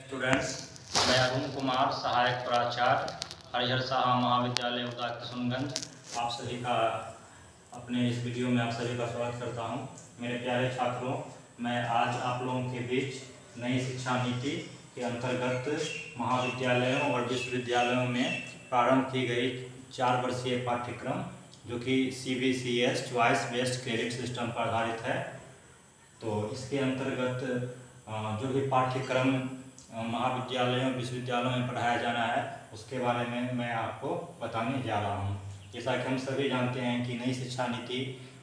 Students, मैं अरुण कुमार, सहायक प्राचार्य, हरिहर साहा महाविद्यालय उदा किशनगंज, आप सभी का अपने इस वीडियो में आप सभी का स्वागत करता हूं। मेरे प्यारे छात्रों, मैं आज आप लोगों के बीच नई शिक्षा नीति के अंतर्गत महाविद्यालयों और विश्वविद्यालयों में प्रारंभ की गई 4 वर्षीय पाठ्यक्रम जो कि CBCS choice based credit system पर आधारित है। तो इसके अंतर्गत जो भी पाठ्यक्रम महाविद्यालयों विश्वविद्यालयों में पढ़ाया जाना है उसके बारे में मैं आपको बताने जा रहा हूं। जैसा कि हम सभी जानते हैं कि नई शिक्षा नीति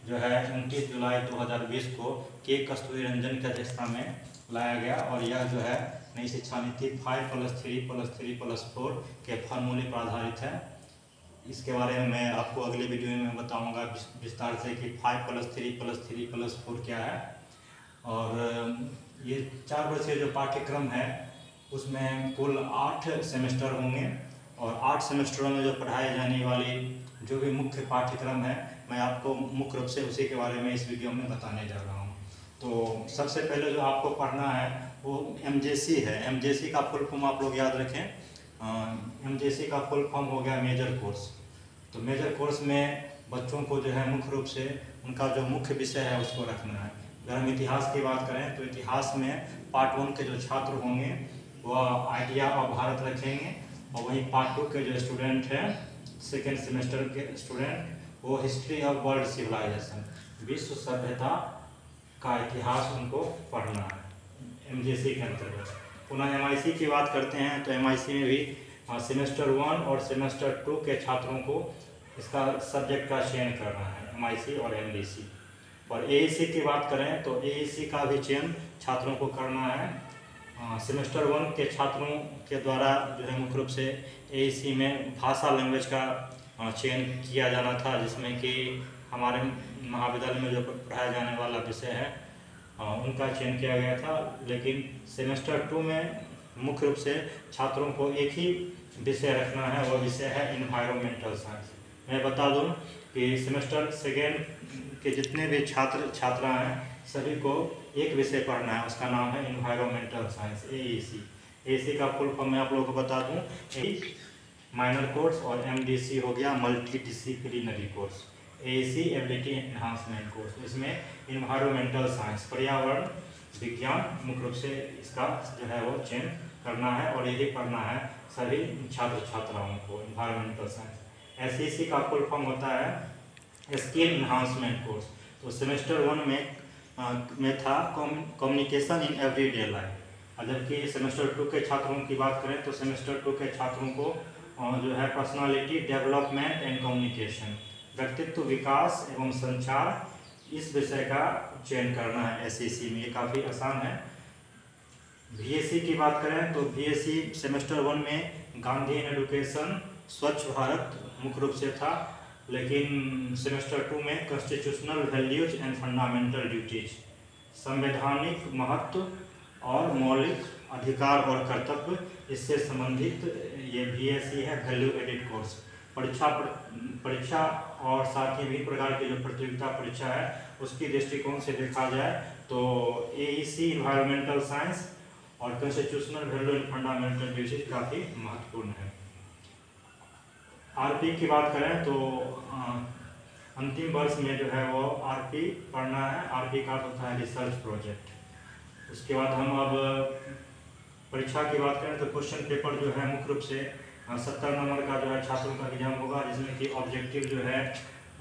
जो है 29 जुलाई 2020 को के कस्तूरी रंजन की अध्यक्षता में लाया गया और यह जो है नई शिक्षा नीति 5+3+3+4 के फार्मूले पर आधारित है। इसके बारे में मैं आपको अगले वीडियो में बताऊंगा विस्तार से कि 5+3+3+4 क्या है। और ये 4 वर्षीय जो पाठ्यक्रम है उसमें कुल 8 सेमेस्टर होंगे और 8 सेमेस्टरों में जो पढ़ाई जाने वाली जो भी मुख्य पाठ्यक्रम है मैं आपको मुख्य रूप से उसी के बारे में इस वीडियो में बताने जा रहा हूँ। तो सबसे पहले जो आपको पढ़ना है वो MJC है। MJC का फुल फॉर्म आप लोग याद रखें। MJC का फुल फॉर्म हो गया मेजर कोर्स। तो मेजर कोर्स में बच्चों को जो है मुख्य रूप से उनका जो मुख्य विषय है उसको रखना है। अगर हम इतिहास की बात करें तो इतिहास में पार्ट 1 के जो छात्र होंगे वह आइडिया ऑफ भारत रखेंगे और वहीं पार्ट 2 के जो स्टूडेंट हैं सेकेंड सेमेस्टर के स्टूडेंट वो हिस्ट्री ऑफ वर्ल्ड सिविलाइजेशन विश्व सभ्यता का इतिहास उनको पढ़ना है MJC के अंतर्गत। पुनः MIC की बात करते हैं तो MIC में भी सेमेस्टर 1 और सेमेस्टर 2 के छात्रों को इसका सब्जेक्ट का चयन करना है MIC और MDC। और AEC की बात करें तो AEC का भी चयन छात्रों को करना है। सेमेस्टर 1 के छात्रों के द्वारा जो है मुख्य रूप से AEC में भाषा लैंग्वेज का चयन किया जाना था, जिसमें कि हमारे महाविद्यालय में जो पढ़ाया जाने वाला विषय है उनका चयन किया गया था। लेकिन सेमेस्टर 2 में मुख्य रूप से छात्रों को एक ही विषय रखना है, वह विषय है इन्वायरमेंटल साइंस। मैं बता दूं कि सेमेस्टर सेकेंड के जितने भी छात्र छात्रा हैं सभी को एक विषय पढ़ना है, उसका नाम है इन्वायरमेंटल साइंस AEC। AEC का फुल फॉर्म मैं आप लोगों को बता दूं, माइनर कोर्स और MDC हो गया multi disciplinary course. AEC ability enhancement course, इसमें इन्वायरमेंटल साइंस पर्यावरण विज्ञान मुख्य रूप से इसका जो है वो चयन करना है और यही पढ़ना है सभी छात्र छात्राओं को इन्वायरमेंटल साइंस। SEC का फुल फॉर्म होता है स्किल इन्हांसमेंट कोर्स। तो सेमेस्टर 1 में था कम्युनिकेशन इन एवरीडे लाइफ, जबकि सेमेस्टर 2 के छात्रों की बात करें तो सेमेस्टर 2 के छात्रों को जो है पर्सनालिटी डेवलपमेंट एंड कम्युनिकेशन व्यक्तित्व विकास एवं संचार इस विषय का चयन करना है SEC में। ये काफ़ी आसान है। VSC की बात करें तो VSC सेमेस्टर 1 में गांधी एजुकेशन स्वच्छ भारत मुख्य रूप से था, लेकिन सेमेस्टर 2 में constitutional values and fundamental duties संवैधानिक महत्व और मौलिक अधिकार और कर्तव्य इससे संबंधित ये VSC है वैल्यू एडिड कोर्स। परीक्षा और साथ ही विभिन्न प्रकार की जो प्रतियोगिता परीक्षा है उसकी दृष्टिकोण से देखा जाए तो AEC इन्वायरमेंटल साइंस और constitutional value and fundamental duties काफ़ी महत्वपूर्ण है। RP की बात करें तो अंतिम वर्ष में जो है वो RP पढ़ना है। RP का होता है रिसर्च प्रोजेक्ट। उसके बाद हम अब परीक्षा की बात करें तो क्वेश्चन पेपर जो है मुख्य रूप से 70 नंबर का जो है छात्रों का एग्जाम होगा, जिसमें कि ऑब्जेक्टिव जो है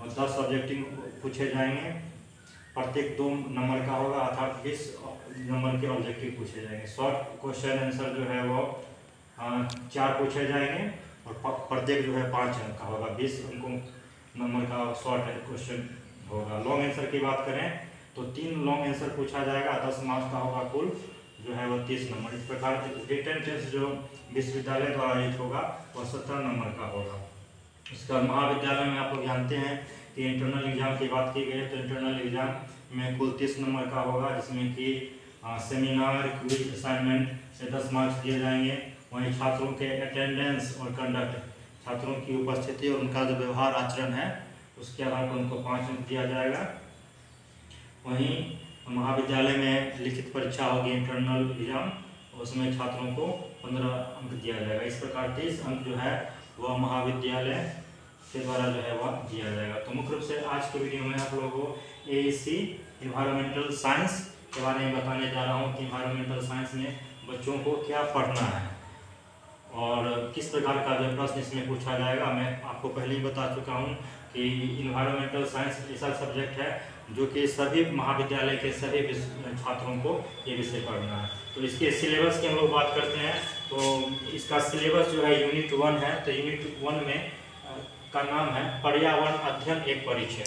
10 ऑब्जेक्टिव पूछे जाएंगे, प्रत्येक 2 नंबर का होगा, अर्थात 20 नंबर के ऑब्जेक्टिव पूछे जाएंगे। शॉर्ट क्वेश्चन आंसर जो है वो 4 पूछे जाएंगे और प्रत्येक जो है 5 अंक का होगा, 20 नंबर का शॉर्ट क्वेश्चन होगा। लॉन्ग आंसर की बात करें तो 3 लॉन्ग आंसर पूछा जाएगा, 10 मार्क्स का होगा, कुल जो है वो 30 नंबर। इस प्रकार रिटन टेस्ट जो विश्वविद्यालय द्वारा आयोजित होगा वह 70 नंबर का होगा। इसका महाविद्यालय में आप लोग जानते हैं कि इंटरनल एग्जाम की बात की गई है तो इंटरनल एग्जाम में कुल 30 नंबर का होगा, जिसमें कि सेमिनार क्विज असाइनमेंट से 10 मार्क्स दिए जाएंगे। वहीं छात्रों के अटेंडेंस और कंडक्ट छात्रों की उपस्थिति और उनका जो व्यवहार आचरण है उसके आधार पर उनको 5 अंक दिया जाएगा। वहीं महाविद्यालय में लिखित परीक्षा होगी इंटरनल एग्जाम उसमें छात्रों को 15 अंक दिया जाएगा। इस प्रकार 23 अंक जो है वह महाविद्यालय के द्वारा जो है वह दिया जाएगा। तो मुख्य रूप से आज के वीडियो में आप लोगों को AEC इन्वायरमेंटल साइंस के बारे में बताने जा रहा हूँ कि इन्वायरमेंटल साइंस में बच्चों को क्या पढ़ना है और किस प्रकार का जो प्रश्न इसमें पूछा जाएगा। मैं आपको पहले ही बता चुका हूँ कि इन्वायरमेंटल साइंस ऐसा सब्जेक्ट है जो कि सभी महाविद्यालय के सभी छात्रों को ये विषय पढ़ना है। तो इसके सिलेबस की हम लोग बात करते हैं तो इसका सिलेबस जो है यूनिट 1 है। तो यूनिट 1 में का नाम है पर्यावरण अध्ययन एक परिचय।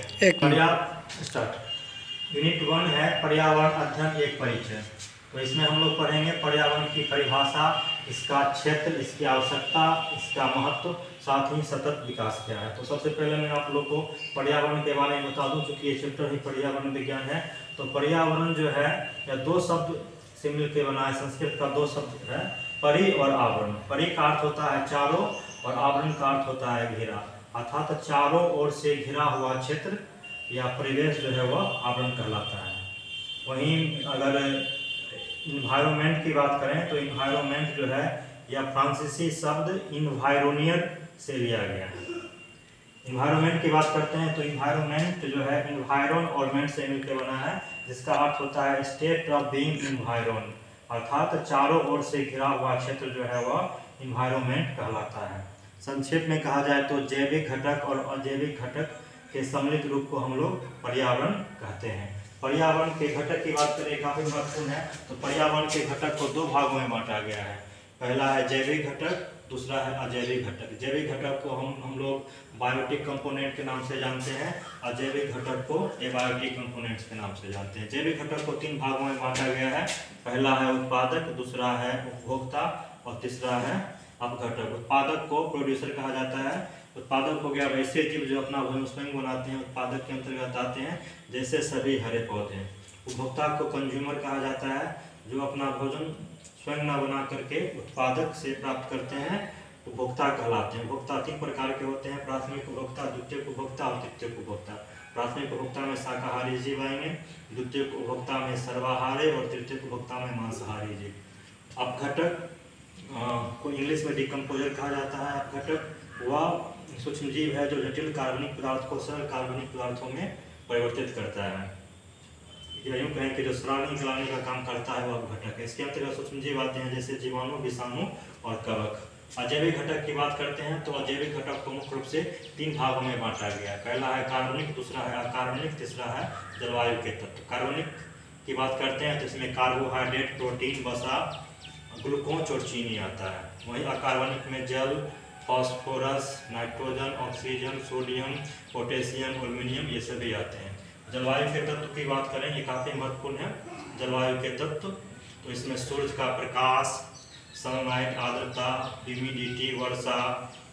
यूनिट 1 है पर्यावरण अध्ययन एक परिचय। तो इसमें हम लोग पढ़ेंगे पर्यावरण की परिभाषा, इसका क्षेत्र, इसकी आवश्यकता, इसका महत्व, साथ ही सतत विकास क्या है। तो सबसे पहले मैं आप लोग को पर्यावरण के बारे में बता दूं, क्योंकि ये चैप्टर ही पर्यावरण विज्ञान है। तो पर्यावरण जो है या दो शब्द से मिलकर बना है, संस्कृत का दो शब्द है परि और आवरण। परि का अर्थ होता है चारों और आवरण का अर्थ होता है घेरा, अर्थात चारों ओर से घिरा हुआ क्षेत्र या परिवेश जो है वह आवरण कहलाता है। वहीं अगर इन्वायरमेंट की बात करें तो इन्वायरमेंट जो है या फ्रांसीसी शब्द इन्वायरोनियर से लिया गया है। इन्वायरमेंट की बात करते हैं तो इन्वायरमेंट जो है इन्वायरन और मेंट से मिलकर बना है, जिसका अर्थ होता है स्टेट ऑफ बीइंग इन्वायरन, अर्थात चारों ओर से घिरा हुआ क्षेत्र जो है वह इन्वायरमेंट कहलाता है। संक्षेप में कहा जाए तो जैविक घटक और अजैविक घटक के सम्मिलित रूप को हम लोग पर्यावरण कहते हैं। पर्यावरण के घटक की बात करें काफी महत्वपूर्ण है। तो पर्यावरण के घटक को दो भागों में बांटा गया है। पहला है जैविक घटक, दूसरा है अजैविक घटक। जैविक घटक को हम लोग बायोटिक कंपोनेंट के नाम से जानते हैं, अजैविक घटक को एबायोटिक कंपोनेंट्स के नाम से जानते हैं। जैविक घटक को 3 भागों में बांटा गया है। पहला है उत्पादक, दूसरा है उपभोक्ता और तीसरा है अपघटक। उत्पादक को प्रोड्यूसर कहा जाता है। उत्पादक हो गया वैसे जीव जो अपना भोजन स्वयं बनाते हैं, उत्पादक के अंतर्गत आते हैं, जैसे सभी हरे पौधे। उपभोक्ता को कंज्यूमर कहा जाता है, जो अपना भोजन स्वयं न बना करके उत्पादक से प्राप्त करते हैं, उपभोक्ता कहलाते हैं। उपभोक्ता 3 प्रकार के होते हैं, प्राथमिक उपभोक्ता, द्वितीयक उपभोक्ता और तृतीयक उपभोक्ता। प्राथमिक उपभोक्ता में शाकाहारी जीव आएंगे, द्वितीयक उपभोक्ता में सर्वाहारी और तृतीयक उपभोक्ता में मांसाहारी जीव। अपघटक को इंग्लिश में डिकम्पोजर कहा जाता है। अपघटक वह सूक्ष्म जीव है जो जटिल कार्बनिक पदार्थ को सरल कार्बनिक पदार्थों में परिवर्तित करता है, या यूँ कहें कि जो सड़ाने गलाने का काम करता है वह घटक है। इसके अंतर्गत सूक्ष्म जीव आते हैं जैसे जीवाणु, विषाणु और कवक। अजैविक घटक की बात करते हैं तो अजैविक घटक को मुख्य रूप से 3 भागों में बांटा गया है। पहला है कार्बनिक, दूसरा है अकार्बनिक, तीसरा है जलवायु के तत्व। कार्बनिक की बात करते हैं तो इसमें कार्बोहाइड्रेट, प्रोटीन, वसा, ग्लूकोज और चीनी आता है। वहीं अकार्बनिक में जल, phosphorus, nitrogen, oxygen, sodium, potassium, aluminium ये सभी आते हैं। जलवायु के तत्व की बात करें, ये काफ़ी महत्वपूर्ण है। जलवायु के तत्व तो इसमें सूर्य का प्रकाश, सनलाइट, आर्द्रता, ह्यूमिडिटी, वर्षा,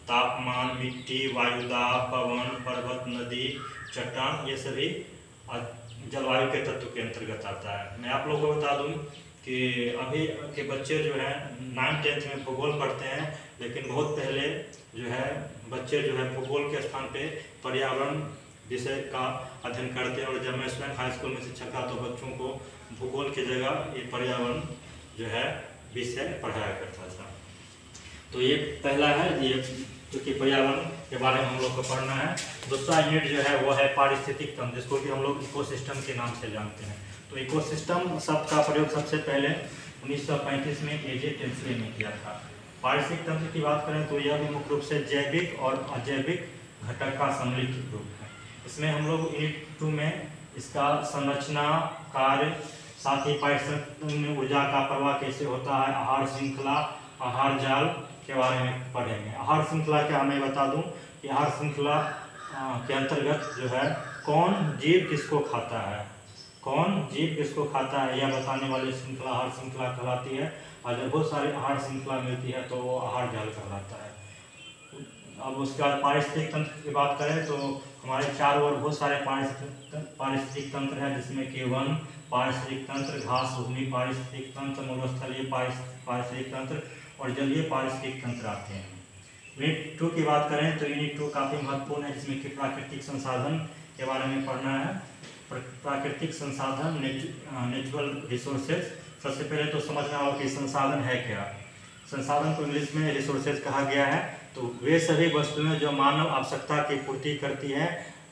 तापमान, मिट्टी, वायुदाब, पवन, पर्वत, नदी, चट्टान ये सभी जलवायु के तत्व के अंतर्गत आता है। मैं आप लोगों को बता दूं कि अभी के बच्चे जो है 9th-10th में भूगोल पढ़ते हैं, लेकिन बहुत पहले जो है बच्चे जो है भूगोल के स्थान पे पर्यावरण विषय का अध्ययन करते हैं। और जब मैं स्वयं हाई स्कूल में शिक्षक था तो बच्चों को भूगोल की जगह ये पर्यावरण जो है विषय पढ़ाया करता था। तो ये पहला है, ये क्योंकि पर्यावरण के बारे में हम लोग को पढ़ना है। दूसरा यूनिट जो है वो है पारिस्थितिक तंत्र, जिसको कि हम लोग इकोसिस्टम के नाम से जानते हैं। तो इकोसिस्टम शब्द का प्रयोग सबसे पहले 1935 में एजे टेंसले ने किया था। पारिस्थितिक तंत्र की बात करें तो यह भी मुख्य रूप से जैविक और अजैविक घटक का सम्मिलित रूप है। इसमें हम लोग यूनिट 2 में इसका संरचना, कार्य, साथ ही पारिस्थितिक में ऊर्जा का प्रवाह कैसे होता है, आहार श्रृंखला, आहार जाल के बारे में पढ़ेंगे। आहार श्रृंखला क्या मैं बता दूं कि आहार श्रृंखला के अंतर्गत जो है कौन जीव किसको खाता है, कौन जीव किसको खाता है यह बताने वाली श्रृंखला आहार श्रृंखला कहलाती है। और जब बहुत सारी आहार श्रृंखला मिलती है तो वो आहार जाल कहलाता है। अब उसके बाद पारिस्थितिक तंत्र की बात करें तो हमारे चारों ओर बहुत सारे पारिस्थितिक तंत्र हैं, जिसमें कि वन पारिस्थितिक तंत्र, घास भूमि पारिस्थितिक तंत्र, मरुस्थलीय पारिस्थितिक तंत्र और जलीय पारिस्थितिक तंत्र आते हैं। यूनिट 2 की बात करें तो यूनिट 2 काफ़ी महत्वपूर्ण है, जिसमें कि प्राकृतिक संसाधन के बारे में पढ़ना है। प्राकृतिक संसाधन, नेचुरल रिसोर्सेज, सबसे पहले तो समझना होगा कि संसाधन है क्या। संसाधन को इंग्लिश में रिसोर्सेज कहा गया है। तो वे सभी वस्तुएं जो मानव आवश्यकता की पूर्ति करती है,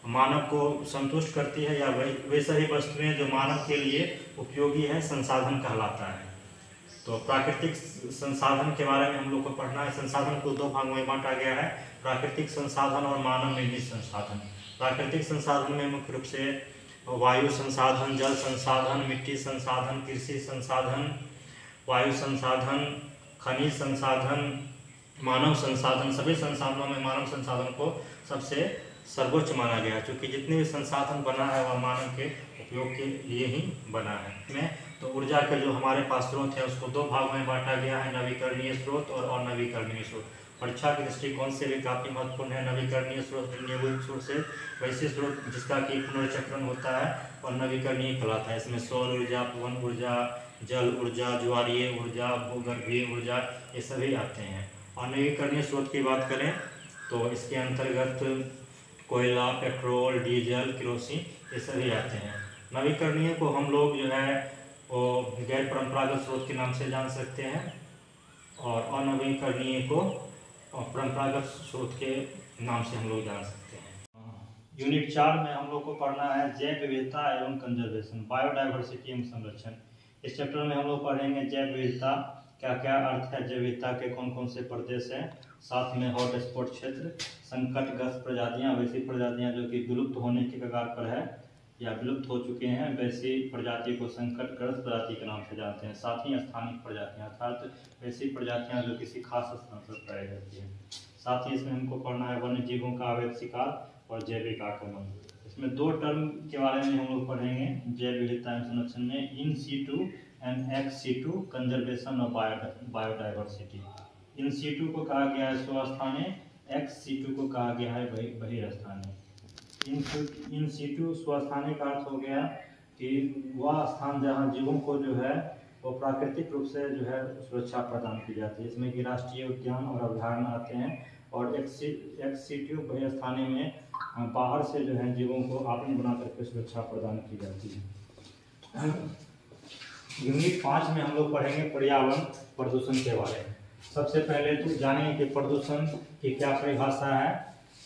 मानव को संतुष्ट करती है, या वे सभी वस्तुएं जो मानव के लिए उपयोगी है, संसाधन कहलाता है। तो प्राकृतिक संसाधन के बारे में हम लोग को पढ़ना है। संसाधन को दो भागों में बांटा गया है, प्राकृतिक संसाधन और मानव निर्मित संसाधन। प्राकृतिक संसाधन में मुख्य रूप से वायु संसाधन, जल संसाधन, मिट्टी संसाधन, कृषि संसाधन, वायु संसाधन, खनिज संसाधन, मानव संसाधन। सभी संसाधनों में मानव संसाधन को सबसे सर्वोच्च माना गया है, क्योंकि जितने भी संसाधन बना है वह मानव के उपयोग के लिए ही बना है। इसमें तो ऊर्जा के जो हमारे पास स्रोत है उसको दो भाग में बांटा गया है, नवीकरणीय स्रोत और अनवीकरणीय स्रोत। परीक्षा के दृष्टिकोण से भी काफ़ी महत्वपूर्ण है नवीकरणीय स्रोत, रिन्यूएबल सोर्सेज, वैसे स्रोत जिसका कि पुनर्चक्रण होता है और नवीकरणीय कहलाता है। इसमें सौर ऊर्जा, पवन ऊर्जा, जल ऊर्जा, ज्वारीय ऊर्जा, भूगर्भीय ऊर्जा, ये सभी आते हैं। अनवीकरणीय स्रोत की बात करें तो इसके अंतर्गत कोयला, पेट्रोल, डीजल, केरोसिन, ये सभी आते हैं। नवीकरणीय को हम लोग जो है वो गैर परंपरागत स्रोत के नाम से जान सकते हैं, और अनवीकरणीय को परंपरागत स्रोत के नाम से हम लोग जान सकते हैं। यूनिट 4 में हम लोग को पढ़ना है जैव विविधता एवं कंजर्वेशन, बायोडाइवर्सिटी एवं संरक्षण। इस चैप्टर में हम लोग पढ़ेंगे जैव विविधता, क्या क्या अर्थ है जैव विविधता के, कौन कौन से प्रदेश हैं, साथ में हॉट स्पॉट क्षेत्र, संकटग्रस्त प्रजातियां, वैसी प्रजातियां जो कि विलुप्त होने के कगार पर है या विलुप्त हो चुके हैं, वैसी प्रजाति को संकटग्रस्त प्रजाति के नाम से जानते हैं। साथ ही स्थानिक प्रजातियां, अर्थात वैसी प्रजातियां जो किसी खास स्थान पर पाई जाती हैं। साथ ही इसमें हमको पढ़ना है वन्य जीवों का अवैध शिकार और जैविक आक्रमण। इसमें दो टर्म के बारे में हम लोग पढ़ेंगे जैव विविधता एवं संरक्षण में, in situ and ex situ conservation of biodiversity. In situ को कहा गया है स्वस्थानीय, एक्स सीटू को कहा गया है बहिर्स्थानीय। इन सीटू स्वस्थानीय का अर्थ हो गया कि वह स्थान जहाँ जीवों को जो है वो प्राकृतिक रूप से जो है सुरक्षा प्रदान की जाती है, इसमें कि राष्ट्रीय उद्यान और अभयारण्य आते हैं। और एक्स सीटू बहिर्स्थानीय में बाहर से जो है जीवों को आपन बना करके सुरक्षा प्रदान की जाती है। यूनिट 5 में हम लोग पढ़ेंगे पर्यावरण प्रदूषण के बारे में। सबसे पहले तो जानेंगे कि प्रदूषण की क्या परिभाषा है।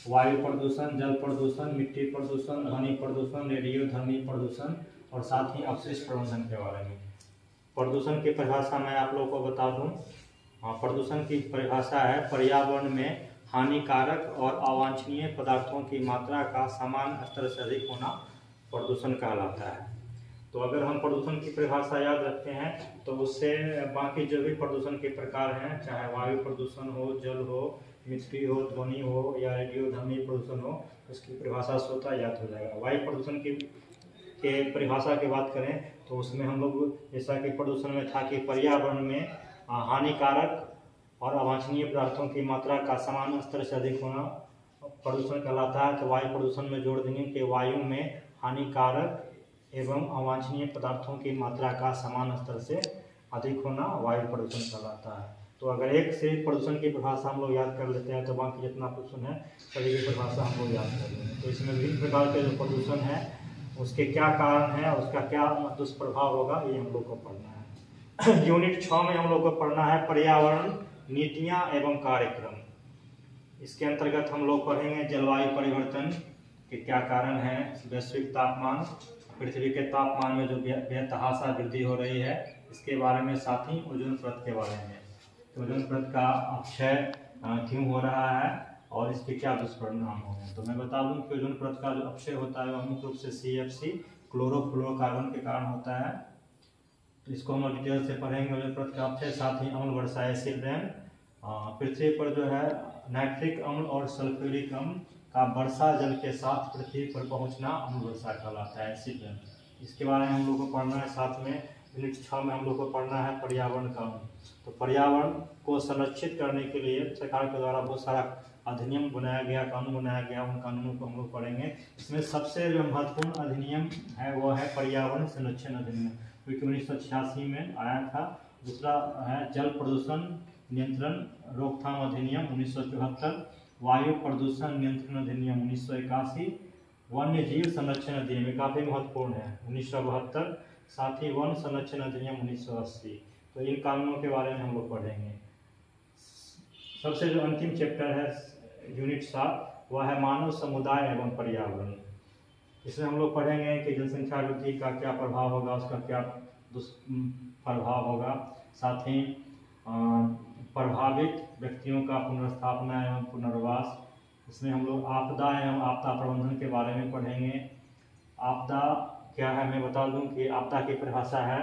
वायु प्रदूषण, जल प्रदूषण, मिट्टी प्रदूषण, ध्वनि प्रदूषण, रेडियोधर्मी प्रदूषण और साथ ही अपशिष्ट प्रबंधन के बारे में। प्रदूषण की परिभाषा मैं आप लोगों को बता दूं। प्रदूषण की परिभाषा है पर्यावरण में हानिकारक और अवांछनीय पदार्थों की मात्रा का समान स्तर से अधिक होना प्रदूषण कहलाता है। तो अगर हम प्रदूषण की परिभाषा याद रखते हैं तो उससे बाकी जो भी प्रदूषण के प्रकार हैं, चाहे वायु प्रदूषण हो, जल हो, मिट्टी हो, ध्वनि हो या रेडियोधर्मी प्रदूषण हो, उसकी परिभाषा स्वतः याद हो जाएगा। वायु प्रदूषण की परिभाषा की बात करें तो उसमें हम लोग जैसा कि प्रदूषण में था कि पर्यावरण में हानिकारक और अवांछनीय पदार्थों की मात्रा का समान स्तर से अधिक होना प्रदूषण कहलाता है। तो वायु प्रदूषण में जोड़ देंगे कि वायु में हानिकारक एवं अवांछनीय पदार्थों की मात्रा का समान स्तर से अधिक होना वायु प्रदूषण कहलाता है। तो अगर एक से प्रदूषण की परिभाषा हम लोग याद कर लेते हैं तो बाकी जितना प्रदूषण है सभी की परिभाषा हम लोग याद कर लेंगे। तो इसमें विभिन्न प्रकार के जो प्रदूषण है उसके क्या कारण है, उसका क्या दुष्प्रभाव होगा, ये हम लोग को पढ़ना है। यूनिट 6 में हम लोग को पढ़ना है पर्यावरण नीतियाँ एवं कार्यक्रम। इसके अंतर्गत हम लोग पढ़ेंगे जलवायु परिवर्तन के क्या कारण है, वैश्विक तापमान, पृथ्वी के तापमान में जो बेतहाशा वृद्धि हो रही है इसके बारे में, साथ ही ओजोन परत के बारे में, तो ओजोन परत का अपक्षय क्यों हो रहा है और इसके क्या दुष्परिणाम हो रहे हैं। तो मैं बता दूं कि ओजोन परत का जो अपक्षय होता है वह मुख्य रूप से CFC क्लोरोफ्लोरोकार्बन के कारण होता है। तो इसको हम डिटेल से पढ़ेंगे ओजोन परत का अपक्षय, साथ ही अम्ल वर्षा एसिड रेन। पृथ्वी पर जो है नाइट्रिक अम्ल और सल्फ्यूरिक अम्ल का वर्षा जल के साथ पृथ्वी पर पहुंचना अम्ल वर्षा कहलाता है, एसिड रेन। इसके बारे में हम लोग को पढ़ना है। साथ में यूनिट 6 में हम लोग को पढ़ना है पर्यावरण कानून। तो पर्यावरण को संरक्षित करने के लिए सरकार के द्वारा बहुत सारा अधिनियम बनाया गया, कानून बनाया गया, उन कानूनों को हम लोग पढ़ेंगे। इसमें सबसे जो महत्वपूर्ण अधिनियम है वो है पर्यावरण संरक्षण अधिनियम, जो कि 1986 में आया था। दूसरा है जल प्रदूषण नियंत्रण रोकथाम अधिनियम 1974, वायु प्रदूषण नियंत्रण अधिनियम 1981, वन्य जीव संरक्षण अधिनियम काफ़ी महत्वपूर्ण है 1972, साथ ही वन संरक्षण अधिनियम 1980। तो इन कानूनों के बारे में हम लोग पढ़ेंगे। सबसे जो अंतिम चैप्टर है यूनिट 7, वह है मानव समुदाय एवं पर्यावरण। इसमें हम लोग पढ़ेंगे कि जनसंख्या वृद्धि का क्या प्रभाव होगा, उसका क्या दुष्प्रभाव होगा, साथ ही प्रभावित व्यक्तियों का पुनर्स्थापना एवं पुनर्वास। इसमें हम लोग आपदा एवं आपदा प्रबंधन के बारे में पढ़ेंगे। आपदा क्या है मैं बता दूं कि आपदा की परिभाषा है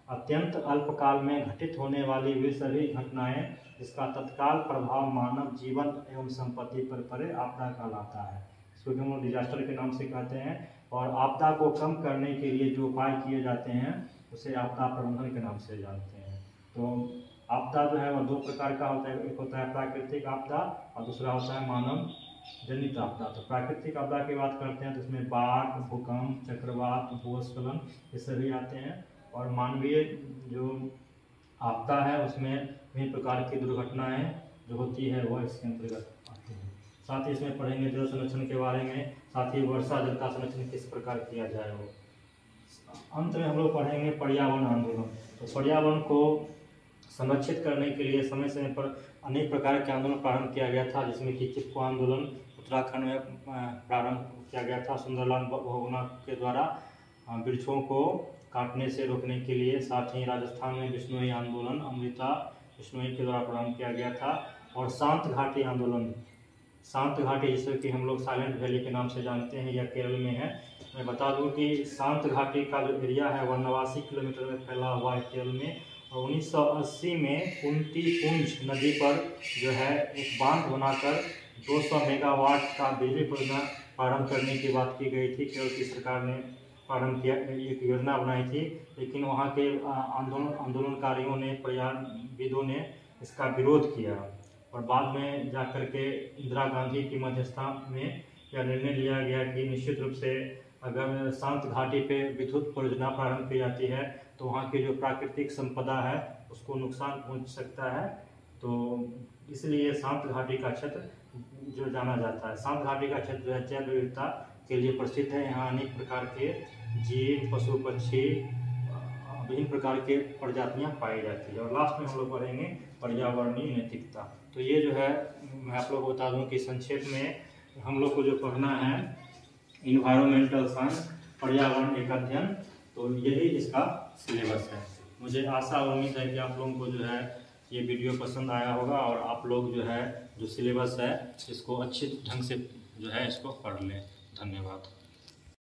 अत्यंत अल्पकाल में घटित होने वाली वे सभी घटनाएं जिसका तत्काल प्रभाव मानव जीवन एवं संपत्ति पर पड़े, आपदा कहलाता है। इसको हम लोग डिजास्टर के नाम से कहते हैं। और आपदा को कम करने के लिए जो उपाय किए जाते हैं उसे आपदा प्रबंधन के नाम से जानते हैं। तो आपदा जो है वह दो प्रकार का होता है, एक होता है प्राकृतिक आपदा और दूसरा होता है मानव जनित आपदा। तो प्राकृतिक आपदा की बात करते हैं तो इसमें बाढ़, भूकंप, चक्रवात, भूस्खलन ये सभी आते हैं। और मानवीय जो आपदा है उसमें विभिन्न प्रकार की दुर्घटनाएं जो होती है वह इसके अंतर्गत आती हैं। साथ ही इसमें पढ़ेंगे जल संरक्षण के बारे में, साथ ही वर्षा जल का संरक्षण किस प्रकार किया जाए वो। अंत में हम लोग पढ़ेंगे पर्यावरण आंदोलन। तो पर्यावरण को संरक्षित करने के लिए समय समय पर अनेक प्रकार के आंदोलन प्रारंभ किया गया था, जिसमें कि चिपको आंदोलन उत्तराखंड में प्रारंभ किया गया था सुंदरलाल बहुगुणा के द्वारा वृक्षों को काटने से रोकने के लिए। साथ ही राजस्थान में बिश्नोई आंदोलन अमृता बिश्नोई के द्वारा प्रारंभ किया गया था। और शांत घाटी आंदोलन, शांत घाटी जिसे कि हम लोग साइलेंट वैली के नाम से जानते हैं, यह केरल में है। मैं बता दूं कि शांत घाटी का जो एरिया है वह 89 किलोमीटर में फैला हुआ है केरल में। और 1980 में कुंती पुंज नदी पर जो है एक बांध बनाकर 200 मेगावाट का बिजली परियोजना प्रारंभ करने की बात की गई थी। केरल की सरकार ने प्रारंभ किया, एक योजना बनाई थी, लेकिन वहाँ के आंदोलनकारियों ने, पर्यावरणविदों ने इसका विरोध किया। और बाद में जाकर के इंदिरा गांधी की मध्यस्थता में यह निर्णय लिया गया कि निश्चित रूप से अगर शांत घाटी पे विद्युत परियोजना प्रारंभ की जाती है तो वहाँ की जो प्राकृतिक संपदा है उसको नुकसान पहुँच सकता है। तो इसलिए शांत घाटी का क्षेत्र जो जाना जाता है, शांत घाटी का क्षेत्र जो है जैव विविधता के लिए प्रसिद्ध है। यहाँ अनेक प्रकार के जीव, पशु, पक्षी, विभिन्न प्रकार के प्रजातियाँ पाई जाती है। और लास्ट में हम लोग पढ़ेंगे पर्यावरणीय नैतिकता। तो ये जो है मैं आप लोग को बता दूं कि संक्षेप में हम लोग को जो पढ़ना है इन्वायरमेंटल साइंस, पर्यावरण एक अध्ययन, तो यही इसका सिलेबस है। मुझे आशा और उम्मीद है कि आप लोगों को जो है ये वीडियो पसंद आया होगा और आप लोग जो है जो सिलेबस है इसको अच्छे ढंग से जो है इसको पढ़ लें। धन्यवाद।